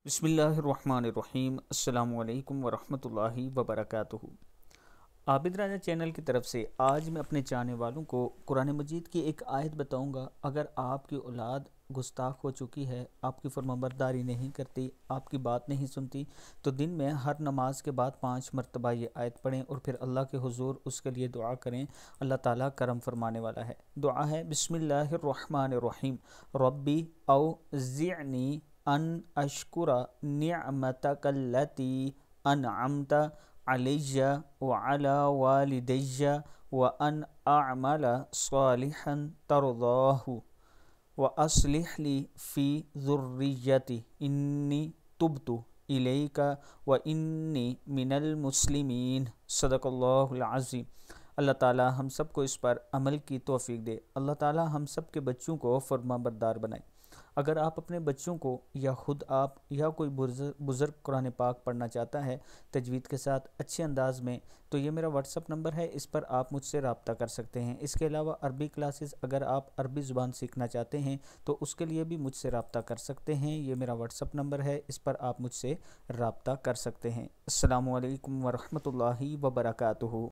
بسم اللہ الرحمن الرحیم۔ السلام علیکم ورحمۃ اللہ وبرکاتہ۔ عابد راجہ چینل کی طرف سے آج میں اپنے چاہنے والوں کو قرآن مجید کی ایک آیت بتاؤں گا۔ اگر آپ کی اولاد گستاخ ہو چکی ہے، آپ کی فرمانبرداری نہیں کرتی، آپ کی بات نہیں سنتی، تو دن میں ہر نماز کے بعد 5 مرتبہ یہ آیت پڑھیں اور پھر اللہ کے حضور اس کے لیے دعا کریں۔ اللہ تعالیٰ کرم فرمانے والا ہے۔ دعا ہے بسم اللہ الرحمن الرحیم، ربی اوزعنی ان اشکر نعمتک التی انعمت علی وعلی والدی وان اعمل صالحا ترضاہ واصلح لی فی ذریتی انی تبت الیک وانی من المسلمین۔ صدق اللہ العظیم۔ اللہ تعالی ہم سب کو اس پر عمل کی توفیق دے۔ اللہ تعالی ہم سب کے بچوں کو فرما بردار بنائے۔ اگر آپ اپنے بچوں کو یا خود آپ یا کوئی بزرگ قرآن پاک پڑھنا چاہتا ہے تجوید کے ساتھ اچھے انداز میں، تو یہ میرا واٹس اپ نمبر ہے، اس پر آپ مجھ سے رابطہ کر سکتے ہیں۔ اس کے علاوہ عربی کلاسز، اگر آپ عربی زبان سیکھنا چاہتے ہیں تو اس کے لیے بھی مجھ سے رابطہ کر سکتے ہیں۔ یہ میرا واٹس اپ نمبر ہے، اس پر آپ مجھ سے رابطہ کر سکتے ہیں۔ السلام علیکم ورحمۃ اللہ وبرکاتہ۔